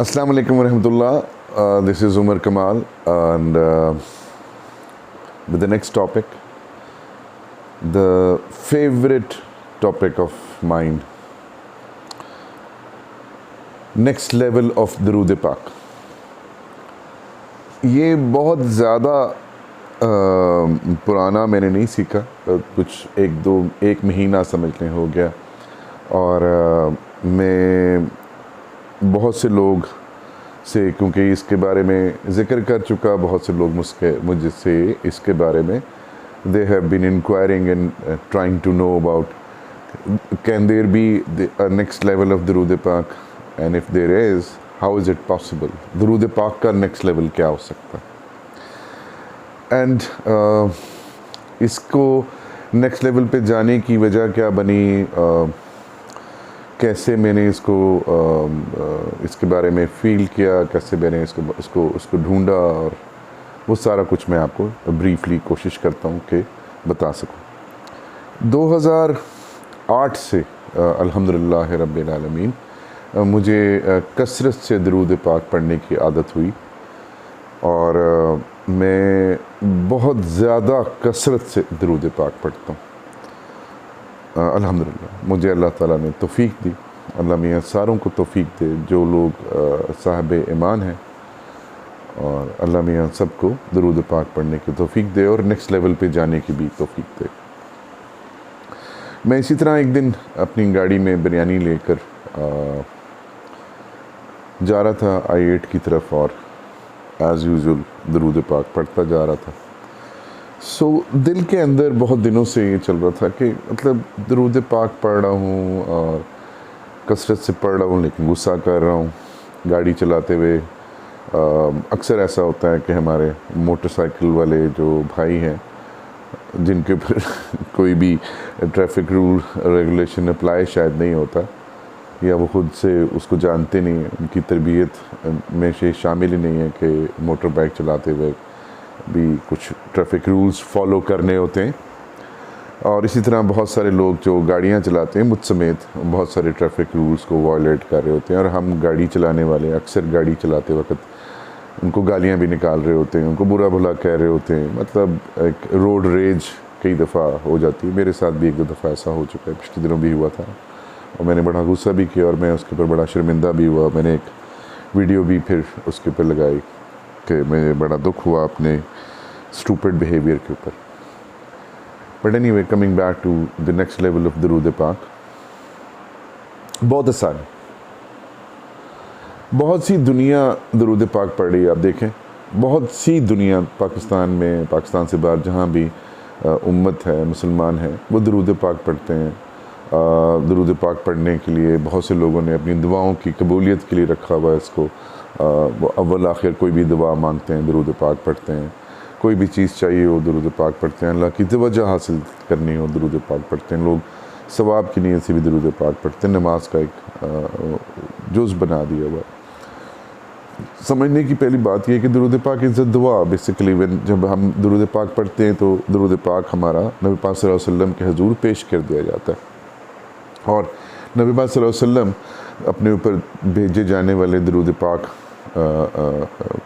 Assalamu alaikum warahmatullah. This is Umar Kamal, and with the next topic, the favorite topic of mine, next level of दरूद पाक. ये बहुत ज़्यादा पुराना मैंने नहीं सीखा, कुछ एक महीना समझ लें हो गया, और मैं बहुत से लोग से, क्योंकि इसके बारे में ज़िक्र कर चुका, बहुत से लोग मुझसे इसके बारे में they have been inquiring and trying to know about can there be a next level of दरूद पाक, and if there is, how is it possible? दरूद पाक का next level क्या हो सकता है? And इसको next level पे जाने की वजह क्या बनी, कैसे मैंने इसके बारे में फ़ील किया, कैसे मैंने इसको ढूंढा, और वो सारा कुछ मैं आपको ब्रीफली कोशिश करता हूँ कि बता सकूँ. 2008 से अल्हम्दुलिल्लाह रब्बिल आलमीन मुझे कसरत से दरूद पाक पढ़ने की आदत हुई, और मैं बहुत ज़्यादा कसरत से दरूद पाक पढ़ता हूँ. अल्हम्दुलिल्लाह मुझे अल्लाह ताला ने तौफ़ीक दी. अल्लाह मियाँ सारों को तौफ़ीक दे जो लोग साहिब ईमान हैं, और अल्लाह मियाँ सबको दरूद पाक पढ़ने की तौफ़ीक दे और नेक्स्ट लेवल पे जाने की भी तौफ़ीक दे. मैं इसी तरह एक दिन अपनी गाड़ी में बिरयानी लेकर जा रहा था I-8 की तरफ, और एज़ यूजुअल दरूद पाक पढ़ता जा रहा था. दिल के अंदर बहुत दिनों से ये चल रहा था कि मतलब दरूद पाक पढ़ रहा हूँ और कसरत से पढ़ रहा हूँ, लेकिन गुस्सा कर रहा हूँ गाड़ी चलाते हुए. अक्सर ऐसा होता है कि हमारे मोटरसाइकिल वाले जो भाई हैं, जिनके ऊपर कोई भी ट्रैफिक रूल रेगुलेशन अप्लाई शायद नहीं होता, या वो ख़ुद से उसको जानते नहीं हैं, उनकी तरबियत में से शामिल ही नहीं है कि मोटर बाइक चलाते हुए भी कुछ ट्रैफिक रूल्स फॉलो करने होते हैं. और इसी तरह बहुत सारे लोग जो गाड़ियां चलाते हैं, मुझ समेत बहुत सारे ट्रैफिक रूल्स को वायलेट कर रहे होते हैं, और हम गाड़ी चलाने वाले अक्सर गाड़ी चलाते वक्त उनको गालियां भी निकाल रहे होते हैं, उनको बुरा भला कह रहे होते हैं. मतलब एक रोड रेज कई दफ़ा हो जाती है. मेरे साथ भी एक दो दफ़ा ऐसा हो चुका है, पिछले दिनों भी हुआ था, और मैंने बड़ा गुस्सा भी किया, और मैं उसके ऊपर बड़ा शर्मिंदा भी हुआ. मैंने एक वीडियो भी फिर उसके ऊपर लगाई कि मुझे बड़ा दुख हुआ अपने स्टूपिड बिहेवियर के ऊपर. But anyway, coming back to the next level of दरूद पाक, बहुत आसान है. बहुत सी दुनिया दरूद पाक पढ़ रही है. आप देखें, बहुत सी दुनिया पाकिस्तान में, पाकिस्तान से बाहर जहाँ भी उम्मत है, मुसलमान हैं, वो दरूद पाक पढ़ते हैं. दरूद पाक पढ़ने के लिए बहुत से लोगों ने अपनी दुआओं की कबूलियत के लिए रखा हुआ है इसको. वो अव्वल आखिर कोई भी दुआ मांगते हैं, दरूद पाक पढ़ते हैं. कोई भी चीज़ चाहिए हो, दरूद पाक पढ़ते हैं. अल्लाह की तवज्जो हासिल करनी हो, दरूद पाक पढ़ते हैं. लोग सवाब की नीयत से भी दरूद पाक पढ़ते हैं. नमाज का एक जुज़ बना दिया हुआ. समझने की पहली बात यह है कि दरूद पाक इज़ अ दुआ. बेसिकली जब हम दरूद पाक पढ़ते हैं तो दरूद पाक हमारा नबी पाक सल्लल्लाहु अलैहि वसल्लम के हुज़ूर पेश कर दिया जाता है, और नबी पाक सल्लल्लाहु अलैहि वसल्लम अपने ऊपर भेजे जाने वाले दरूद पाक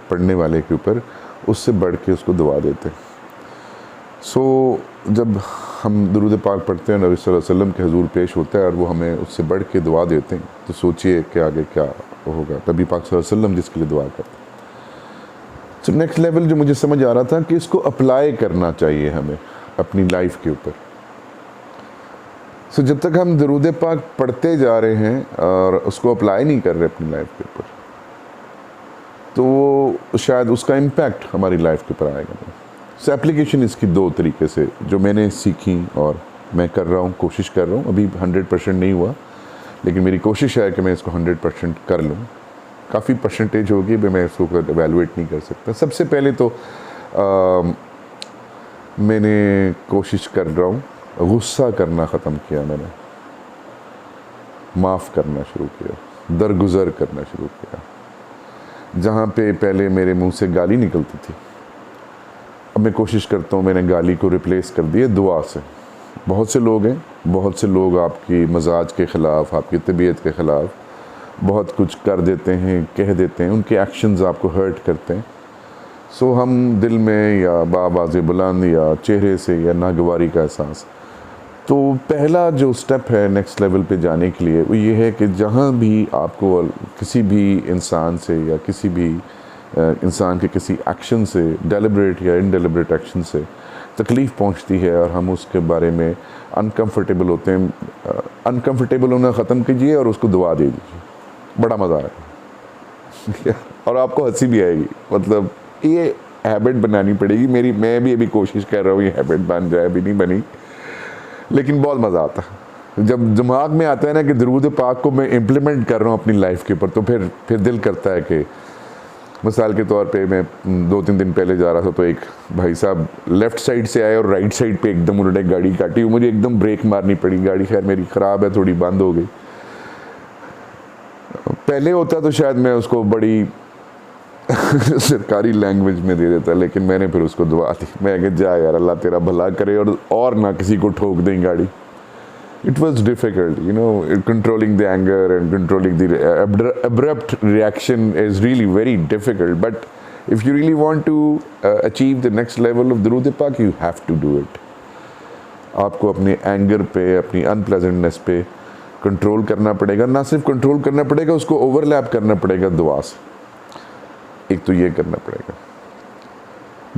पढ़ने वाले के ऊपर उससे बढ़ के उसको दुआ देते हैं. जब हम दरूद पाक पढ़ते हैं, नबी सल्लल्लाहु अलैहि वसल्लम के हुज़ूर पेश होता है, और वो हमें उससे बढ़ के दुआ देते हैं, तो सोचिए कि आगे क्या होगा. नबी पाक सल्लल्लाहु अलैहि वसल्लम जिसके लिए दुआ करते हैं. नेक्स्ट लेवल जो मुझे समझ आ रहा था कि इसको अप्लाई करना चाहिए हमें अपनी लाइफ के ऊपर. जब तक हम दरूद पाक पढ़ते जा रहे हैं और उसको अप्लाई नहीं कर रहे अपनी लाइफ के ऊपर, तो शायद उसका इम्पैक्ट हमारी लाइफ के ऊपर आएगा नहीं. एप्लीकेशन इसकी दो तरीके से जो मैंने सीखी और मैं कर रहा हूँ, कोशिश कर रहा हूँ. अभी 100% नहीं हुआ, लेकिन मेरी कोशिश है कि मैं इसको 100% कर लूँ. काफ़ी परसेंटेज होगी, मैं इसको एवेलुएट नहीं कर सकता. सबसे पहले तो मैंने कोशिश कर रहा हूँ, गुस्सा करना ख़त्म किया. मैंने माफ़ करना शुरू किया, दरगुज़र करना शुरू किया. जहाँ पे पहले मेरे मुंह से गाली निकलती थी, अब मैं कोशिश करता हूँ मैंने गाली को रिप्लेस कर दिया दुआ से. बहुत से लोग हैं, बहुत से लोग आपकी मजाज के ख़िलाफ़, आपकी तबीयत के ख़िलाफ़ बहुत कुछ कर देते हैं, कह देते हैं, उनके एक्शंस आपको हर्ट करते हैं। सो हम दिल में या बाबाज़ बुलंद या चेहरे से या नागवारी का एहसास। तो पहला जो स्टेप है नेक्स्ट लेवल पे जाने के लिए वो ये है कि जहाँ भी आपको किसी भी इंसान से या किसी भी इंसान के किसी एक्शन से, डेलिब्रेट या इनडेलिब्रेट एक्शन से तकलीफ़ पहुँचती है और हम उसके बारे में अनकंफर्टेबल होते हैं, अनकंफर्टेबल होना ख़त्म कीजिए और उसको दुआ दे दीजिए, बड़ा मज़ा आएगा और आपको हंसी भी आएगी। मतलब ये हैबिट बनानी पड़ेगी मेरी, मैं भी अभी कोशिश कर रहा हूँ ये हैबिट बन जाए, अभी नहीं बनी, लेकिन बहुत मज़ा आता है जब दिमाग में आता है ना कि दरूद पाक को मैं इम्प्लीमेंट कर रहा हूँ अपनी लाइफ के ऊपर। तो फिर दिल करता है कि मिसाल के तौर पे मैं 2-3 दिन पहले जा रहा था तो एक भाई साहब लेफ़्ट साइड से आए और राइट साइड पे एकदम उन्होंने गाड़ी काटी, मुझे एकदम ब्रेक मारनी पड़ी। गाड़ी खैर मेरी ख़राब है, थोड़ी बंद हो गई। पहले होता तो शायद मैं उसको बड़ी सरकारी लैंग्वेज में दे देता, लेकिन मैंने फिर उसको दुआ दी। मैं कहा जा यार, अल्लाह तेरा भला करे और ना किसी को ठोक दें गाड़ी। It was difficult, you know, controlling the anger and controlling the abrupt reaction is really very difficult. But if you really want to achieve the next level of Durood Pak, you have to do it. आपको अपने anger पे, अपनी unpleasantness पे control करना पड़ेगा। ना सिर्फ control करना पड़ेगा, उसको ओवरलैप करना पड़ेगा दुआ से। एक तो ये करना पड़ेगा।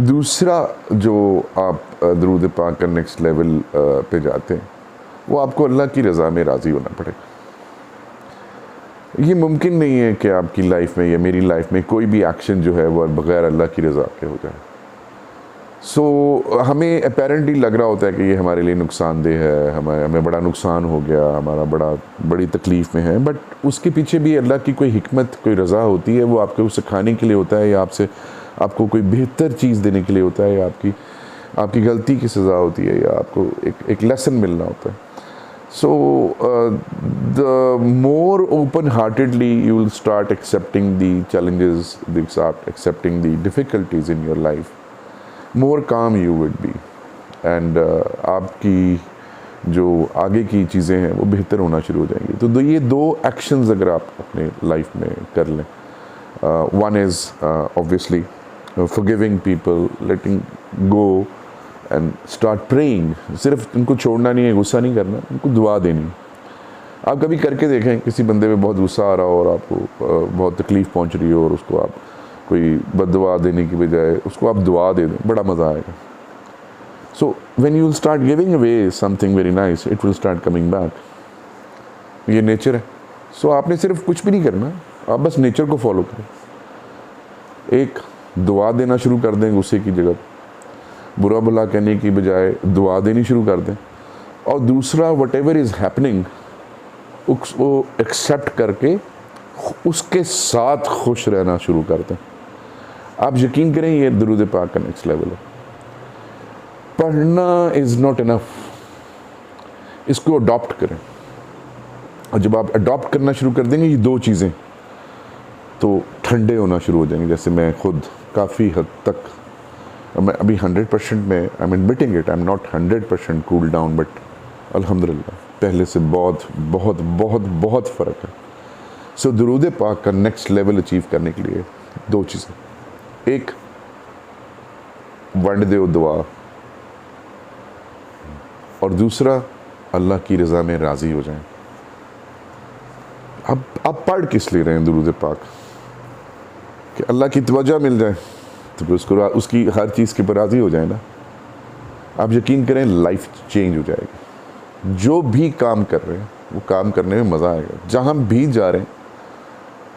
दूसरा जो आप दुरूद पाक का नेक्स्ट लेवल पे जाते हैं वो आपको अल्लाह की रज़ा में राज़ी होना पड़ेगा। ये मुमकिन नहीं है कि आपकी लाइफ में या मेरी लाइफ में कोई भी एक्शन जो है वो बग़ैर अल्लाह की रज़ा के हो जाए। हमें अपेरेंटली लग रहा होता है कि ये हमारे लिए नुकसानदेह है, हमें बड़ा नुकसान हो गया, हमारा बड़ी तकलीफ़ में है, बट उसके पीछे भी अल्लाह की कोई हिकमत, कोई रज़ा होती है। वो आपको सिखाने के लिए होता है या आपको कोई बेहतर चीज़ देने के लिए होता है, या आपकी गलती की सज़ा होती है, या आपको एक लेसन मिलना होता है। So the more open-heartedly you will start accepting the challenges, accepting the difficulties in your life, more calm you would be, and आपकी जो आगे की चीज़ें हैं वो बेहतर होना शुरू हो जाएंगी। तो ये दो एक्शंस अगर आप अपने लाइफ में कर लें, one is obviously forgiving people, letting go and start praying. सिर्फ उनको छोड़ना नहीं है, गुस्सा नहीं करना, उनको दुआ देनी। आप कभी करके देखें, किसी बंदे में बहुत गुस्सा आ रहा हो और आपको बहुत तकलीफ़ पहुंच रही हो और उसको आप कोई बद्दुआ देने की बजाय उसको आप दुआ दे दें, बड़ा मज़ा आएगा। So when you will start giving away something very nice, it will start coming back. ये नेचर है। सो आपने सिर्फ कुछ भी नहीं करना, आप बस नेचर को फॉलो करें। एक, दुआ देना शुरू कर दें गुस्से की जगह, बुरा भला कहने की बजाय दुआ देनी शुरू कर दें। और दूसरा, व्हाटएवर इज़ हैपनिंग उसको एक्सेप्ट करके उसके साथ खुश रहना शुरू कर दें। आप यकीन करें, ये दुरूद पाक का नेक्स्ट लेवल है। पढ़ना इज़ नॉट इनफ, इसको अडॉप्ट करें। और जब आप अडॉप्ट करना शुरू कर देंगे ये दो चीज़ें, तो ठंडे होना शुरू हो जाएंगे। जैसे मैं खुद काफ़ी हद तक, मैं अभी 100% में, I am admitting it, I am not 100% cool down, but अल्हम्दुलिल्लाह पहले से बहुत बहुत बहुत बहुत फ़र्क है। सो दुरूद पाक का नेक्स्ट लेवल अचीव करने के लिए दो चीज़ें, एक, वंड दो दुआ, और दूसरा, अल्लाह की रज़ा में राज़ी हो जाएं। अब आप पढ़ किस लिए रहे हैं दुरूद पाक? कि अल्लाह की तवज्जो मिल जाए, तो उसको उसकी हर चीज़ के पर राज़ी हो जाए ना। आप यकीन करें, लाइफ चेंज हो जाएगी। जो भी काम कर रहे हैं वो काम करने में मज़ा आएगा। जहाँ भी जा रहे हैं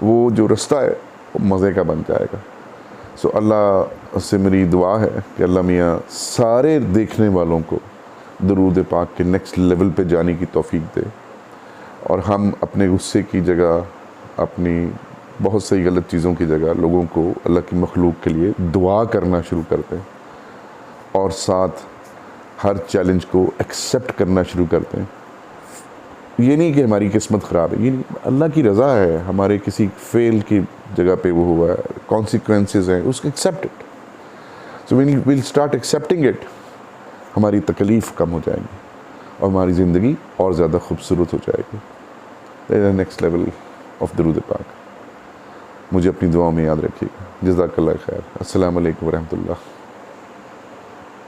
वो जो रास्ता है वो मज़े का बन जाएगा। सो अल्लाह से मेरी दुआ है कि अल्लाह मियाँ सारे देखने वालों को दुरूद पाक के नेक्स्ट लेवल पे जाने की तौफीक दे, और हम अपने गुस्से की जगह, अपनी बहुत सही गलत चीज़ों की जगह लोगों को अल्लाह की मखलूक के लिए दुआ करना शुरू करते हैं, और साथ हर चैलेंज को एक्सेप्ट करना शुरू करते हैं। ये नहीं कि हमारी किस्मत ख़राब है, ये नहीं, अल्लाह की रज़ा है, हमारे किसी फेल की जगह पे वो हुआ है, कॉन्सिक्वेंसेस हैं, उसको accept it. So will start accepting it, हमारी तकलीफ़ कम हो जाएगी और हमारी ज़िंदगी और ज़्यादा खूबसूरत हो जाएगी। नेक्स्ट लेवल ऑफ दरूद पाक। मुझे अपनी दुआओं में याद रखिएगा। जज़ाकल्लाह खैर। अस्सलाम वालेकुम वरहमतुल्लाह।